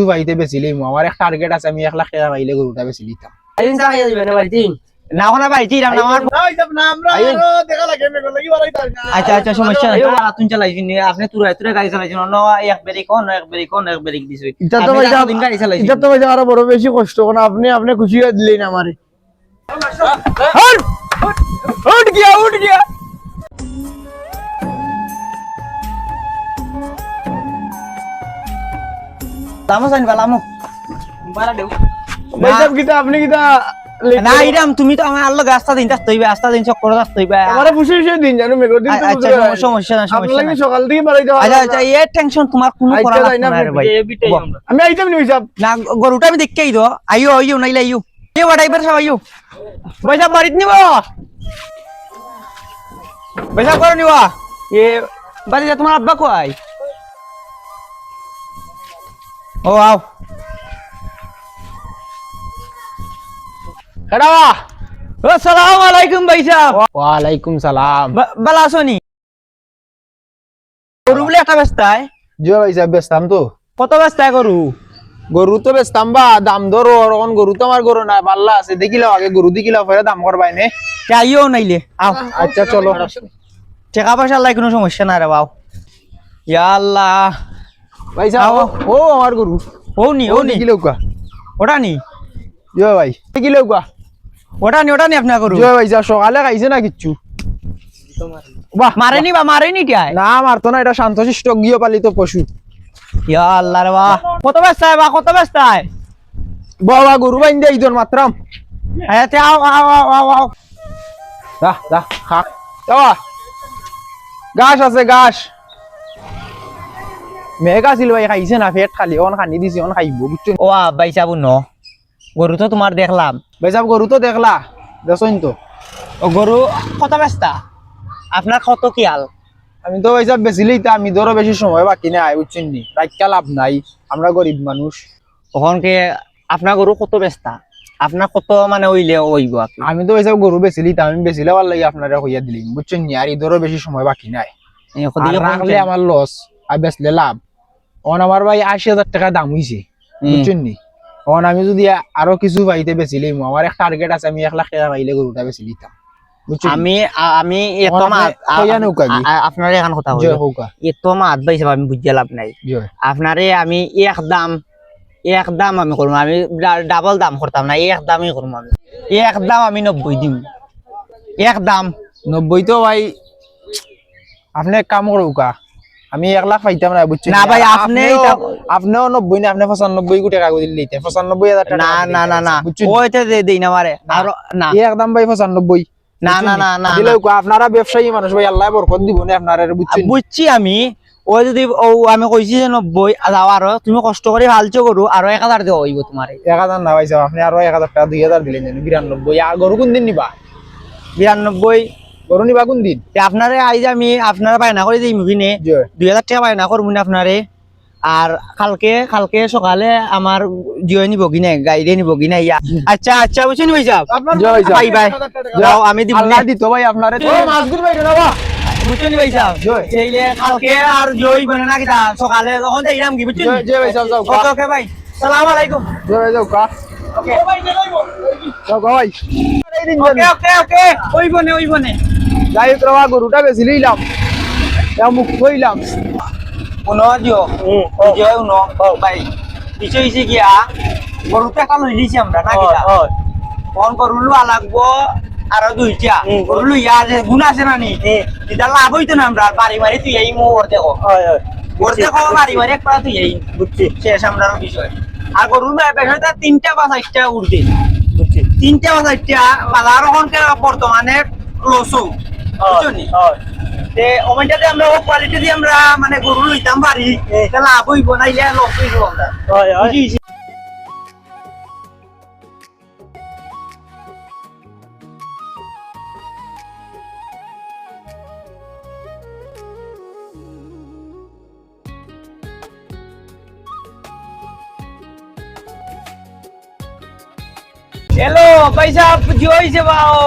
ভাইতে bacilli আমার এক target আছে আমি 1 লাখ টাকা পাইলে গরুটা বেচি দিতাম আইন চাই যাবে না বাড়ি না ওখানে বাড়িতে আমার না হিসাব না আমরা আরো দেখা লাগে মেগো লাগি বাড়াই তার না আচ্ছা আচ্ছা সমস্যা নাই তুই চালাইছিস নি আপনি তুরা গাড়ি চালাইছেন না এক ব্রেক অন এক ব্রেক দিছই এটা তো ভাই গাড়ি চালাইছেন এটা তো ভাই আরো বড় বেশি কষ্ট কোন আপনি খুশি হয়ে দিলেন আমারে উঠ গিয়া লামো জানি লামো বাড়া দেও ভাই সাহেব কিটা আপনি কিটা না ইরাম তুমি তো আমার আল্লাহ রাস্তা দিন তাইবা রাস্তা দিন চক করে তাইবা আমারে খুশি দিন জানো মেগো দিন তো আচ্ছা সমস্যা না আপনারা কি সকাল থেকে বাড়াই দাও আচ্ছা আচ্ছা এই টেনশন তোমার কোনো করা লাগবে না রে ভাই আমি আইতাম নি হিসাব না গরুটা আমি দেখকেই দো আইও নাইলে আইও এ ওয়াটাইবার সব আইও ভাই সাহেব বাড়িতে নিব ভাই সাহেব করে নিবা এ বাড়িতে তোমার আব্বা কই ও আও এডাওয়া আসসালামু আলাইকুম ভাই সাহেব ওয়া আলাইকুম সালাম বালা আছোনি গরু বলে একটা বেস্তায় জি ভাই সাহেব বেচতাম তো কত বেস্তায় গরু তো বেচতাম বা দাম ধরো এখন গরু তো আমার গরু না পাল্লা আছে দেখিলাও আগে গরু দেখিলাও পরে দাম করবাই নে আইও নাইলে আও আচ্ছা চলো টাকা পয়সা লাই কোনো সমস্যা নাই রে বাও ইয়া আল্লাহ ভাই সাহেব ও আমার গরু ও নি দেখিলাও কা ওটা নি জি ভাই দেখিলাও কা ওটা নি আপনার গরু জি ভাই যা সকালে খাইছে না কিচ্ছু বাহ মারেনি টিয়ায় না মারতো না এটা শান্তশিষ্ট গৃহপালিত পশু ইয়া আল্লাহ রে বাহ কত বেস্তায় বাবা গরু বাইন দেই তোর মাত্রাম আচ্ছা আও দা খা যাওয়া গাছ আছে গাছ মেঘ আছিল ভাই খাইছে না পেট খালি অন খানি দিছি অন খাইব বুঝছো ও ভাই সাহেব ন গরু তো তোমার দেখলাম ভাই সাহেব গরু তো দেখলা দেখছইন তো ও গরু কত বেস্তা আপনার কত কি হাল আমি তো ভাই সাহেব বেচিলেই তা আমি ধরো বেশি সময় বাকি নাই বুঝছেন নি রাইকা লাভ নাই আমরা গরিব মানুষ ওখানকে আপনার গরু কত বেস্তা আপনার কত মানে ওইলে ওইব আমি তো ভাই সাহেব গরু বেচিলি তা আমি বেচিলে ভাল লাগে আপনারা হইয়া দিলিম বুঝছেন নি আর ধরো বেশি সময় বাকি নাই রাখলে আমার লস আর বেচলে লাভ অন আমার ভাই ৮০,০০০ টাকা দাম হইছে বুঝছেন নি অন আমি যদি আরো কিছু পাইতে বেচিলিম আমার এক টার্গেট আছে আমি 1 লাখ টাকা পাইলে গরুটা বেচি দিতাম আমি এত মাত আপনার এখন কথা হলো এত মাত ভাই সাহেব আমি বুঝতে লাভ নাই আপনারে আমি এক দাম আমি করবো আমি ডাবল দাম করতাম না এক দামই করবো আমি এক দাম আমি 90 দিম এক দাম 90 তো ভাই আপনি এক কাম করুকা আমি 1 লাখ পাইতাম না বুঝছেন না ভাই আপনিও 90 না আপনি 95 কোটি টাকা দিলে দিতে 95,000 টাকা না ওইতে দেই না মারে আর না একদম ভাই 95 না দিলে আপনারা ব্যবসায়ী মানুষ ভাই আল্লাহ বরকত দিব না আপনারা বুঝছেন বুঝছি আমি ও যদি আমি কইছি যে 90 যাও আর তুমি কষ্ট করে ভালছো গরু আর 1000 দেওয়া হইব তোমারে 1000 না ভাই সাহেব আপনি আরো 1000 টাকা 2000 দিলেন 92 আর গরু কোন দিন নিবা 92 গরু নিবা কোন দিন আপনারে আইজ আমি আপনারা বায়না করে দিই মুভিনে 2000 টাকা বায়না করবো না আপনারে আর কালকে সকালে আমার জিও নিব কিনা গাড়ি নিব কিনা ইয়া আচ্ছা বুঝছেন ভাই সাহেব বাই যাও আমি দিব আল্লাহ দিত ভাই আপনারে তো মাসগুর ভাই না বুঝছেন ভাই সাহেব এইলে কালকে আর জয় বনে না কিটা সকালে যখন যাইরাম কি বুঝছেন জি ভাই সাহেব যাও ওকে ভাই সালাম আলাইকুম জি ভাই যাও কা ওকে ভাই যাও ভাই ওকে ওই বনে যাই প্রভা গরুটা বেশি লইলাম এও মুখ কইলাম কোন দিও জয় উনো ভাই কিছু হইছে গিয়া গরুটা কাল হইলিছি আমরা না কিটা কোন গরুলু লাগবো আর দুইটা গরুলু ইয়ার গুণ আছে না নি এটা লাভ হইতো না আমরা বাড়ি মারি তুই এই মোর দেখো বাড়ি মারি এক পাড়া তুই এই বুঝছি শেষ আমরা বিষয় আর গরুর বেশটা 3টা বা 4টা উঠবে বুঝছি 3টা বা 4টা বাজার ওখানকার বর্তমানে লসও বুঝছনি তে ওমেন্টাতে আমরা কোয়ালিটি দিয়ে আমরা মানে গরু লইতাম পারি এটা লাভ হইব নাইলে লস হইব আমরা বুঝিছি হ্যালো ভাই সাহেব কি হইছে বাও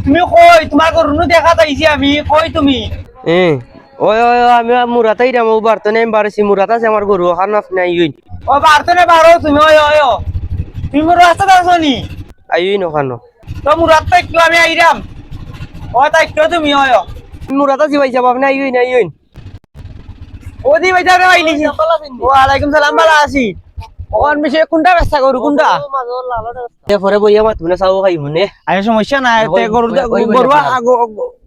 তুমি কই তোমার গরু দেখা যাইছি আমি কই তুমি ওই আমি মুরাতাই রাম বার্তনে বারছি মুরাতা আছে আমার গরু ওখানে আপনি ও পারতো না পারো তুমি ওই ওই ও। তুমি মোর রাস্তা আছো নি আইই নখানো তো মোর রাস্তা একটু আমি আইরাম ও তা একটু তুমি ওই ও। মুরাদা জিবাই যাব আপনি আইই না আইই ও দি ভাই যাবে আইলিছি ওয়ালাইকুম সালাম ভালো আছি ওখান বেশি কোনটা ব্যস্ত করু কোনটা এরপরে বইয়া মাত মানে চাও খাই মনে আরে সমস্যা নাই তে গরু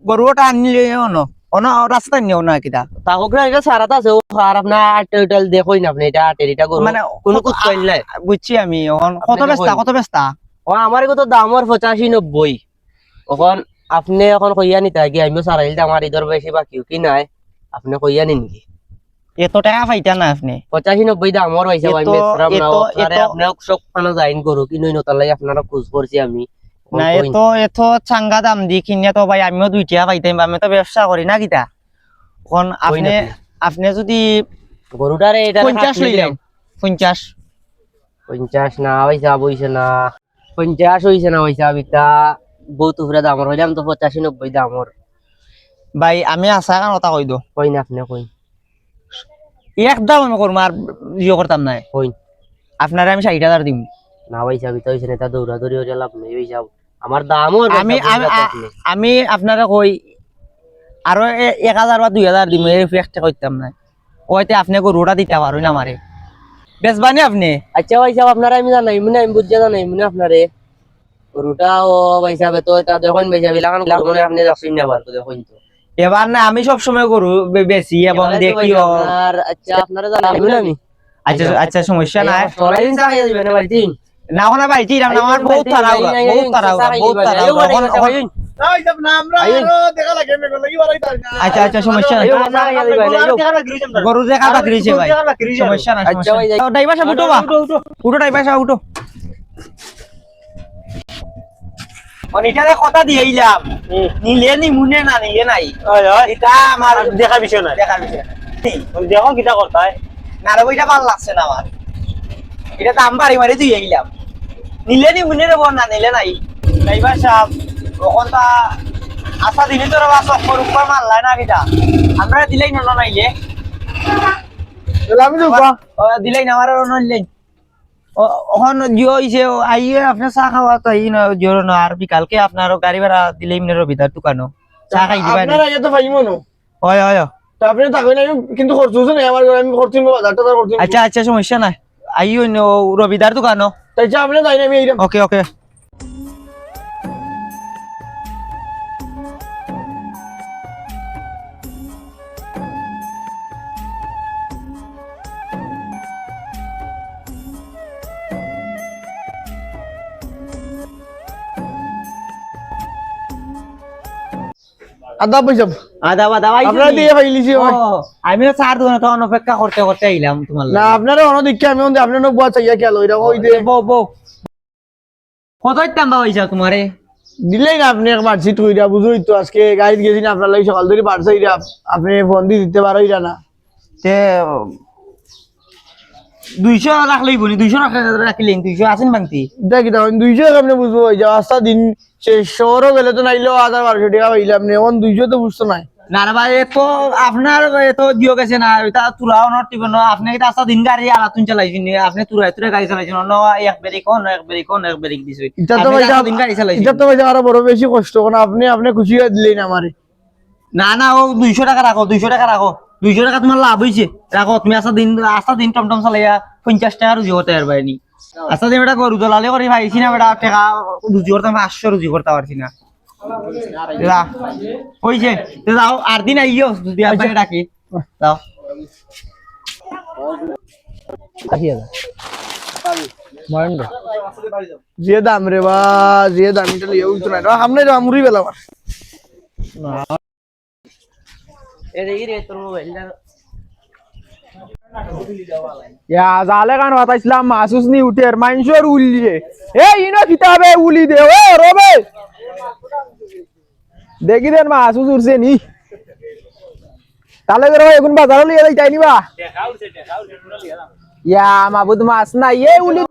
গরুটা আনলে অনো অনো রাস্তা নিও না কিটা তাহলে এটা সারাটা আছে আর আপনার আটেল দেখোই না আপনি এটা আটেরিটা করুন মানে কোনো কুছ কইল নাই বুঝছি আমি এখন কত ব্যস্ত ও আমার কত দামর 85-90 এখন আপনি এখন কইয়া নিতে কি আমি সারাইল আমার ইদর বেশি বাকি কি নাই আপনি কইয়া নিন কি এত টাকা পাইতা না আপনি 85-90 দামর হইছে ভাই এতো- মেসরাম না এতো- আপনারে এতো- আপনি সব খানা যাইন করু কি নই নতালাই আপনারা খোঁজ করছি আমি না এত চাঙ্গা দাম দি কিনে তো ভাই আমিও 2 টাকা পাইতাম আমি তো ব্যবসা করি না কিটা এখন আপনি আপনি যদি গরুটারে এটা 50 লইলেন 50 50 না হইছে বইছে না 50 হইছে না হইছে বিটা বহুত উপরে দামর হইলাম তো 85-90 দামর ভাই আমি আশা কারণ কথা কই দো কই না আপনি কই একদম আমি করব আর ইয়ে করতাম না কই আপনারে আমি 60,000 দিম না হইছে বিটা হইছে না তা দৌড়া দৌড়ি হইছে লাভ নেই হইছে আমার দামও আমি আমি আপনারে কই আরো 1000 বা 2000 দিম এই ফেক্টে কইতাম না ওইতে আপনি গরুটা দিতে পারুন না আমারে বেচবানি আপনি আচ্ছা ভাই সাহেব আপনারা আমি জানাই মানে আমি বুঝতে জানাই মানে আপনারে গরুটা ও ভাই সাহেব তো এটা দেখুন ভাই সাহেব লাগান গরু আপনি যাচ্ছেন না বার দেখুন তো এবার না আমি সব সময় গরু বেশি এবং দেখি আর আচ্ছা আপনারা জানাই মানে আমি আচ্ছা আচ্ছা সমস্যা নাই চলাই দিন চাই দিবেন ভাই দিন না ওখানে ভাই জি আমার বহুত তারা বহুত তারা আচ্ছা আচ্ছা সমস্যা নাই গরু দেখা বাকরিছে ভাই সমস্যা নাই আচ্ছা ভাই ড্রাইভার সাহেব উঠো বা উঠো ড্রাইভার সাহেব উঠো অনিটারে কথা দিয়েইলাম নিলে নি মুনে না নিলে নাই এটা আমার দেখা বিষয় না দেখার বিষয় না। দেখো কিটা করতাই না রে ওইটা ভালো লাগছে না আমার এটা দাম বাড়ি মারি দিয়েইলাম নিলে নি মুনে রে না নিলে নাই ড্রাইভার সাহেব তখন তা আশা দিনে তোর বাস উপর মারলাই না কিটা আমরা দিলেই না নাইলে আমি যাবা দিলেই না আমার নইলেন ওখান জিও হইছে আইয়ে আপনার চা খাওয়া তো আই না জিও না আর বিকালকে আপনার গাড়ি ভাড়া দিলেই মিনের ভিতর দোকানো চা খাই দিবা আপনারা এত ফাইমো না হয় হয় তা আপনি থাকবেন আমি কিন্তু খরচ হচ্ছে না আমার আমি খরচ 1000 টাকা খরচ আচ্ছা আচ্ছা সমস্যা নাই আইও রবিদার দোকানো তাই যা আপনি তাই না আমি এইরকম ওকে ওকে আদা পয়সা আদা বাদা আপনারা দিয়ে ফাইলিছি আমিও চার দোকানে তখন অপেক্ষা করতে করতে আইলাম তোমার না আপনারা অনদিকে আমি আপনার বুয়া চাইয়া খেলো এটা ওই দে বউ কত ইতাম বা হইছা তোমারে দিলেই না আপনি মার্কশিট কইরা বুঝুই তো আজকে গাড়ি গেছি না আপনার লাগি সকাল ধরে পারছাইরা আপনি ফোন দিয়ে দিতে পারোইরা না তে 200 রাখলেই বলি 200 রাখলেন 200 আছেন বাংতি দেখি তখন 200 আপনি বুঝবো ওই যে রাস্তা দিন শেষ শহরও গেলে তো নাইলেও 1200 টাকা পাইলাম আপনি এখন 200 তো বুঝতো না না রে ভাই তো আপনার তো দিও গেছে না এটা তুরাও নট টিব না আপনি এটা আস্তা দিন গাড়ি আর তুন চালাইছেন আপনি তুরা গাড়ি চালাইছেন না এক ব্রেক অন এক ব্রেক দিছই এটা তো ভাই দিন গাড়ি চালাইছেন এটা তো ভাই আরো বড় বেশি কষ্ট কারণ আপনি খুশি হয়ে দিলেন আমারে না না ও 200 টাকা রাখো 200 টাকা রাখো 200 টাকা তোমার লাভ হইছে রাখো তুমি আস্তা দিন টমটম চালাইয়া 50 টাকা রুজি হতে আর বাইনি আস্তা দিন এটা গরু দলালে করে ভাইছি না বেটা টাকা রুজি করতে 500 রুজি করতে পারছি না হইছে যাও আর দিন আইও যদি আপনি ডাকি যাও 80,000 যে দাম রে বা যে দাম এটা লিয়ে উঠতো না সামনে আমুরি বেলা আমার এদিকে রে তোর মোবাইলটা या झाले का नव्हता इस्लाम मासूस नाही उठेर माणसोर उलली ए इनो किताबे उली दे ओ रोबे देखी देन मासूस उरसे नी ताले करो एकुन बाजार लिया जाई नी बा या माबूद मास ना ये उली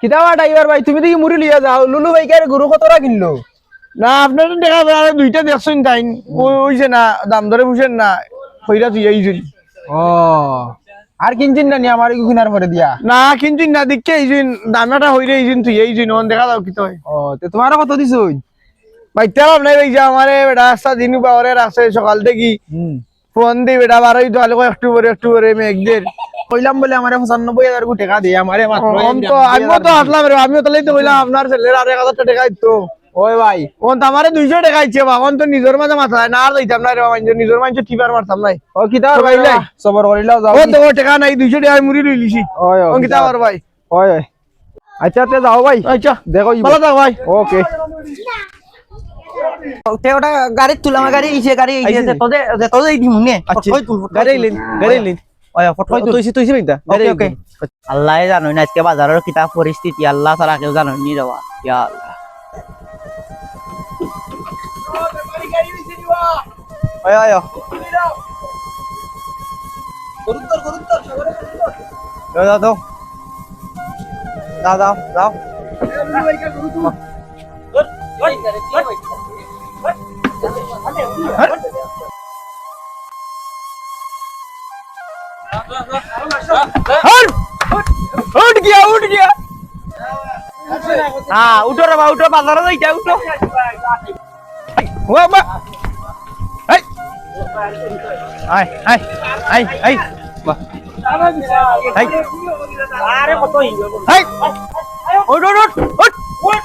किताबा ड्राइवर भाई তুমি তো কি মুড়ি লিয়া যাও লুলু ভাই কে গরু কতরা কিনলো না আপনার দেখা যায় দুইটা দেখছেন তাই ওই যে না দাম ধরে বুঝেন না কইরা তুই আইছেন ও আর কিনছেন না নি আমার কিনার পরে দিয়া না কিন্তু না দেখে এই যে দামটা হইরে এই দিন তুই এই যে নন দেখা দাও কি তো ও তে তোমার কত দিছো ভাই তেল নাই ভাই যে আমারে রাস্তা দিন পাওয়ারে রাস্তা সকাল থেকে ফোন দি বেটা বারোই তো আলো একটু করে মেঘদের কইলাম বলে আমারে 95,000 টাকা দিয়ে আমারে মাত্র তো আমিও তো আসলাম রে আমিও তাহলেই তো কইলাম আপনার ছেলের আর 1,000 টাকা দিত ওই ভাই ওন তো আমারে 200 টাকা দিচ্ছে বাবা তো নিজের মাঝে মাথা না আর দিতাম না রে বাবা নিজের মাঝে টিপার মারতাম নাই ও কিতা তো ভাই ভাই নাই। সবর করিলাও যাও ও তো ও টাকা নাই 200 টাকা মুড়ি লই লিছি ওই ও কিতা আর ভাই ওই আচ্ছা তে যাও ভাই আচ্ছা দেখো ভালো থাক ভাই ওকে তে ওটা গাড়ির তুলা আমার গাড়ি ইসে গাড়ি ইসে তোদের এই দিমুনে ফটকই তুল গাড়ি লিন ওই ফটকই তুল তুই মিটা ওকে ওকে আল্লাহ জানো না আজকে বাজারের কিতা পরিস্থিতি আল্লাহ ছাড়া কেউ জানো নি দেওয়া ইয়া আল্লাহ ওই ওই দাও দাও দাও দাও দাও उठ गया हाँ उठो रे बा उठो बाजार में जाओ उठो वो बा आई आई आई आई वाह आई अरे कत आई उठ उठ उठ उठ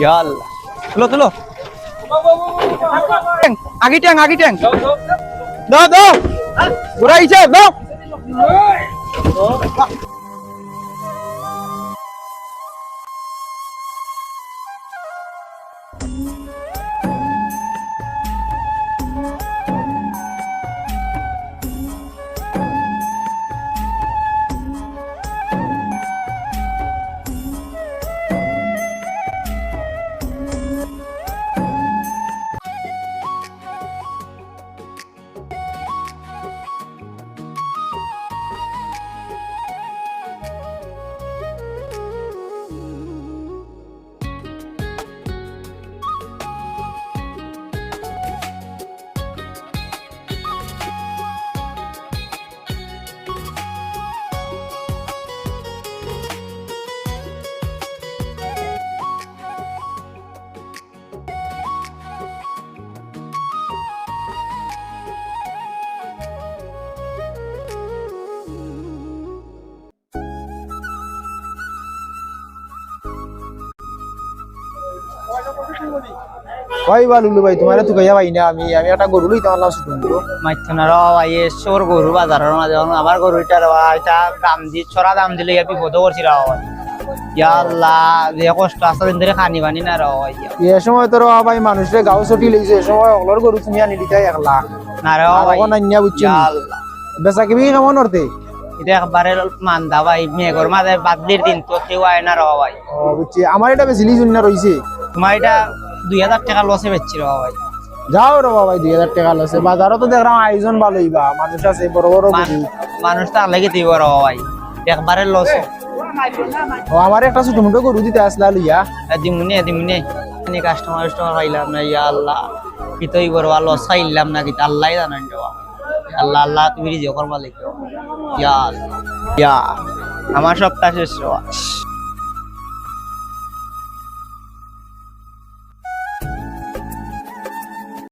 या अल्लाह चलो चलो आगे टैंक दो दो बुराई से दो ভাই বালুলু ভাই তোমারে তো কইয়া ভাই না আমি একটা গরু লইতে পারলাম শুনুন মাইথনা র আইয়ে সোর গরু বাজারের মাঝে আমার গরুটা র এটা দাম দি ছড়া দাম দিলে ইয়া বিপদ করছি র ইয়া আল্লাহ যে কষ্ট আছে দিন ধরে খানি বানি না র এ সময় তো ভাই মানুষরে গাও ছুটি লইছে এ সময় অগলর গরু তুমি আনি দিতে 1 লাখ না র আর কোন আন্যা বুঝছেন ইয়া আল্লাহ বেচা কি কেমন করতে এটা একবারে মান্দা ভাই মেঘর মাঝে বাদলির দিন তো কেউ আয় না র ভাই ও বুঝছি আমার এটা বেশি লিজুন না রইছে তোমার এটা 2000 টাকা লসে বেচছি র ভাই যাও রে ভাই 2000 টাকা লসে বাজারও তো দেখলাম আয়োজন ভালোই বা মানুষ আছে বড় বড় গরু মানুষ তো লাগে দিব র ভাই একবারে লস ও আমার একটা ছোট মোটো গরু দিতে আসলা লইয়া দিমুনে এনে কাস্টমার পাইলাম না ইয়া আল্লাহ কি তোই বড় লস খাইলাম না কি আল্লাহ জানেন দেওয়া আল্লাহ আল্লাহ তুমি রিজিক করবা লিখো ইয়া আল্লাহ ইয়া আমার সপ্তাহ শেষ